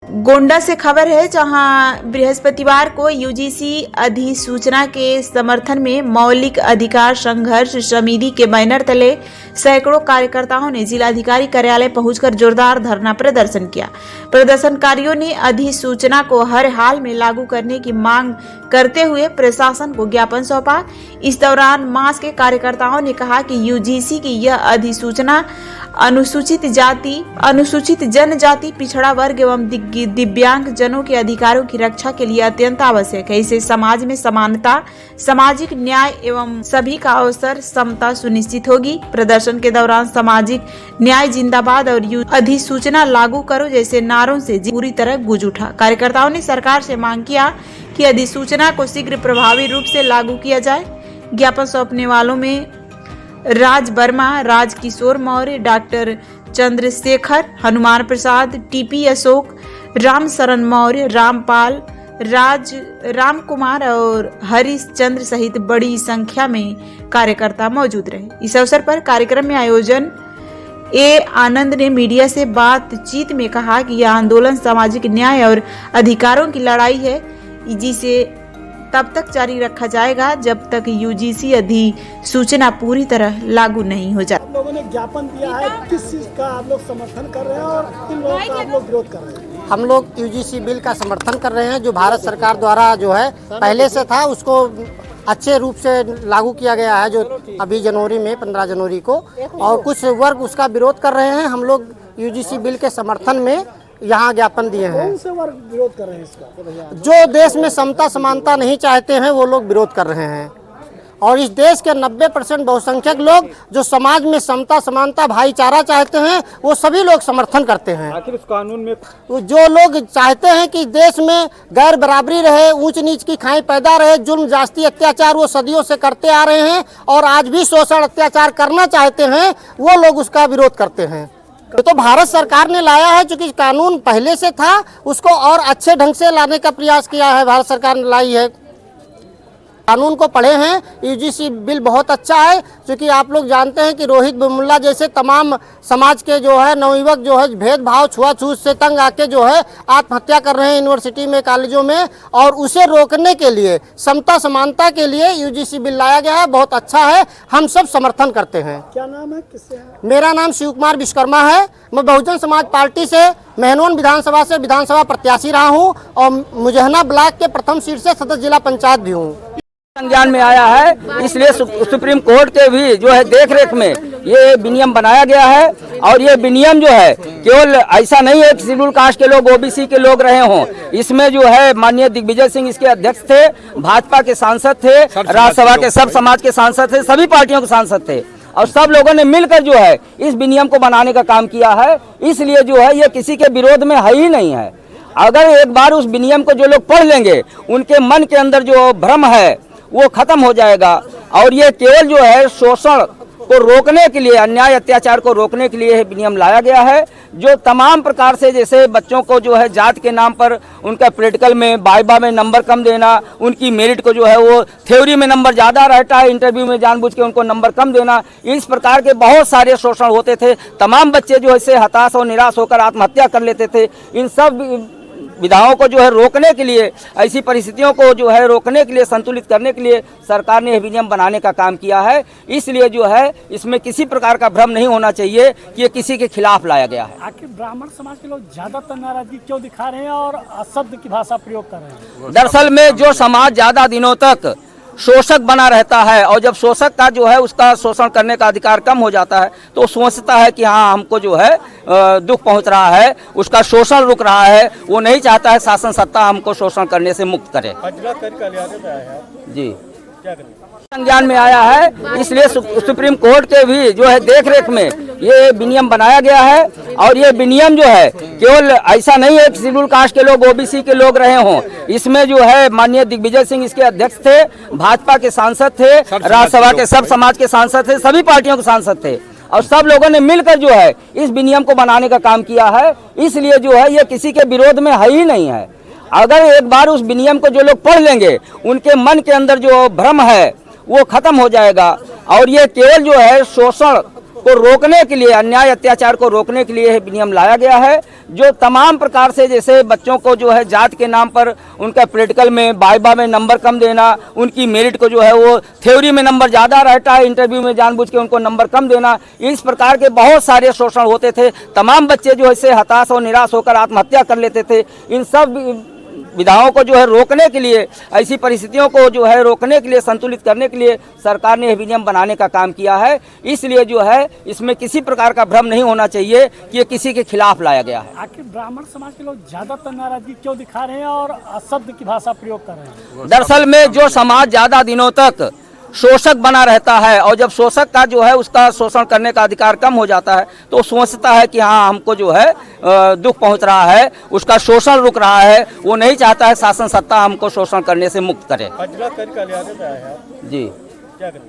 गोंडा से खबर है, जहां बृहस्पतिवार को यूजीसी अधिसूचना के समर्थन में मौलिक अधिकार संघर्ष समिति के बैनर तले सैकड़ों कार्यकर्ताओं ने जिलाधिकारी कार्यालय पहुंचकर जोरदार धरना प्रदर्शन किया। प्रदर्शनकारियों ने अधिसूचना को हर हाल में लागू करने की मांग करते हुए प्रशासन को ज्ञापन सौंपा। इस दौरान मास के कार्यकर्ताओं ने कहा कि यूजीसी की यह अधिसूचना अनुसूचित जाति, अनुसूचित जनजाति, पिछड़ा वर्ग एवं दिव्यांग जनों के अधिकारों की रक्षा के लिए अत्यंत आवश्यक है। इससे समाज में समानता, सामाजिक न्याय एवं सभी का अवसर समता सुनिश्चित होगी। प्रदर्शन के दौरान सामाजिक न्याय जिंदाबाद और अधिसूचना लागू करो जैसे नारों से पूरी तरह गूंज उठा। कार्यकर्ताओं ने सरकार से मांग किया कि अधिसूचना को शीघ्र प्रभावी रूप से लागू किया जाए। ज्ञापन सौंपने वालों में राज वर्मा, राज किशोर मौर्य, डॉक्टर चंद्रशेखर, हनुमान प्रसाद, टीपी अशोक, राम शरण मौर्य, रामपाल, राम कुमार और हरीश चंद्र सहित बड़ी संख्या में कार्यकर्ता मौजूद रहे। इस अवसर पर कार्यक्रम में आयोजन आनंद ने मीडिया से बातचीत में कहा कि यह आंदोलन सामाजिक न्याय और अधिकारों की लड़ाई है, जिसे तब तक जारी रखा जाएगा जब तक यूजीसी अधिसूचना पूरी तरह लागू नहीं हो जाए। आप लोगों ने ज्ञापन दिया है, किस चीज का आप लोग समर्थन कर रहे हैं और किन लोगों का आप लोग विरोध कर रहे हैं? हम लोग यूजीसी बिल का समर्थन कर रहे हैं, जो भारत सरकार द्वारा जो है पहले से था, उसको अच्छे रूप से लागू किया गया है, जो अभी जनवरी में 15 जनवरी को, और कुछ वर्ग उसका विरोध कर रहे हैं। हम लोग यूजीसी बिल के समर्थन में यहाँ ज्ञापन दिए हैं। कौन से वर्ग विरोध कर रहे हैं इसका? जो देश में समता समानता नहीं चाहते हैं वो लोग विरोध कर रहे हैं, और इस देश के 90% बहुसंख्यक लोग जो समाज में समता समानता भाईचारा चाहते हैं वो सभी लोग समर्थन करते हैं। आखिर इस कानून में जो लोग चाहते हैं कि देश में गैर बराबरी रहे, ऊंच नीच की खाई पैदा रहे, जुल्म जास्ती अत्याचार वो सदियों से करते आ रहे हैं और आज भी शोषण अत्याचार करना चाहते हैं, वो लोग उसका विरोध करते हैं। तो भारत सरकार ने लाया है, चूंकि कानून पहले से था, उसको और अच्छे ढंग से लाने का प्रयास किया है। भारत सरकार ने लाई है, कानून को पढ़े हैं। यूजीसी बिल बहुत अच्छा है, क्योंकि आप लोग जानते हैं कि रोहित वेमुला जैसे तमाम समाज के जो है नवयुवक जो है भेदभाव छुआछूत से तंग आके जो है आत्महत्या कर रहे हैं यूनिवर्सिटी में, कॉलेजों में, और उसे रोकने के लिए, समता समानता के लिए यूजीसी बिल लाया गया है। बहुत अच्छा है, हम सब समर्थन करते हैं। क्या नाम है, किससे है? मेरा नाम शिव कुमार विश्वकर्मा है। मैं बहुजन समाज पार्टी से महनौन विधानसभा से विधानसभा प्रत्याशी रहा हूँ और मुजहना ब्लॉक के प्रथम सीट से सदस्य जिला पंचायत भी हूँ। संज्ञान में आया है, इसलिए सुप्रीम कोर्ट के भी जो है देखरेख में ये विनियम बनाया गया है। और ये विनियम जो है केवल ऐसा नहीं है कि शेड्यूल कास्ट के लोग, ओबीसी के लोग रहे हों। इसमें जो है माननीय दिग्विजय सिंह इसके अध्यक्ष थे, भाजपा के सांसद थे, राज्यसभा के सब समाज के सांसद थे, सभी पार्टियों के सांसद थे, और सब लोगों ने मिलकर जो है इस विनियम को बनाने का काम किया है। इसलिए जो है ये किसी के विरोध में है ही नहीं है। अगर एक बार उस विनियम को जो लोग पढ़ लेंगे, उनके मन के अंदर जो भ्रम है वो खत्म हो जाएगा। और ये केवल जो है शोषण को रोकने के लिए, अन्याय अत्याचार को रोकने के लिए यह विनियम लाया गया है, जो तमाम प्रकार से, जैसे बच्चों को जो है जात के नाम पर उनका प्रैक्टिकल में, वाइवा में नंबर कम देना, उनकी मेरिट को जो है वो थ्योरी में नंबर ज़्यादा रहता है, इंटरव्यू में जानबूझ के उनको नंबर कम देना, इस प्रकार के बहुत सारे शोषण होते थे। तमाम बच्चे जो है इससे हताश और निराश होकर आत्महत्या कर लेते थे। इन सब विधाओं को जो है रोकने के लिए, ऐसी परिस्थितियों को जो है रोकने के लिए, संतुलित करने के लिए सरकार ने यह विनियम बनाने का काम किया है। इसलिए जो है इसमें किसी प्रकार का भ्रम नहीं होना चाहिए कि ये किसी के खिलाफ लाया गया है। आखिर ब्राह्मण समाज के लोग ज्यादातर नाराजगी क्यों दिखा रहे हैं और अशब्द की भाषा प्रयोग कर रहे हैं? दरअसल में जो समाज ज्यादा दिनों तक शोषक बना रहता है, और जब शोषक का जो है उसका शोषण करने का अधिकार कम हो जाता है, तो सोचता है कि हाँ हमको जो है दुख पहुंच रहा है, उसका शोषण रुक रहा है, वो नहीं चाहता है शासन सत्ता हमको शोषण करने से मुक्त करे। जी संज्ञान में आया है, इसलिए सुप्रीम कोर्ट के भी जो है देखरेख में ये विनियम बनाया गया है। और ये विनियम जो है केवल ऐसा नहीं है कि शेड्यूल कास्ट के लोग, ओबीसी के लोग रहे हों। इसमें जो है माननीय दिग्विजय सिंह इसके अध्यक्ष थे, भाजपा के सांसद थे, राज्यसभा के सब समाज के सांसद थे, सभी पार्टियों के सांसद थे, और सब लोगों ने मिलकर जो है इस विनियम को बनाने का काम किया है। इसलिए जो है ये किसी के विरोध में है ही नहीं है। अगर एक बार उस विनियम को जो लोग पढ़ लेंगे, उनके मन के अंदर जो भ्रम है वो खत्म हो जाएगा। और ये केवल जो है शोषण को रोकने के लिए, अन्याय अत्याचार को रोकने के लिए यह अधिनियम लाया गया है, जो तमाम प्रकार से, जैसे बच्चों को जो है जात के नाम पर उनका प्रैक्टिकल में, वाइवा में नंबर कम देना, उनकी मेरिट को जो है वो थ्योरी में नंबर ज़्यादा रहता है, इंटरव्यू में जानबूझ के उनको नंबर कम देना, इस प्रकार के बहुत सारे शोषण होते थे। तमाम बच्चे जो है इससे हताश और निराश होकर आत्महत्या कर लेते थे। इन सब विधाओं को जो है रोकने के लिए, ऐसी परिस्थितियों को जो है रोकने के लिए, संतुलित करने के लिए सरकार ने अधिनियम बनाने का काम किया है। इसलिए जो है इसमें किसी प्रकार का भ्रम नहीं होना चाहिए कि ये किसी के खिलाफ लाया गया है। आखिर ब्राह्मण समाज के लोग ज्यादातर नाराजगी क्यों दिखा रहे हैं और अशब्द की भाषा प्रयोग कर रहे हैं? दरअसल में जो समाज ज्यादा दिनों तक शोषक बना रहता है, और जब शोषक का जो है उसका शोषण करने का अधिकार कम हो जाता है, तो सोचता है कि हाँ हमको जो है दुख पहुंच रहा है, उसका शोषण रुक रहा है, वो नहीं चाहता है शासन सत्ता हमको शोषण करने से मुक्त करे। फैसला करके ले आने पे आए हैं जी क्या करें?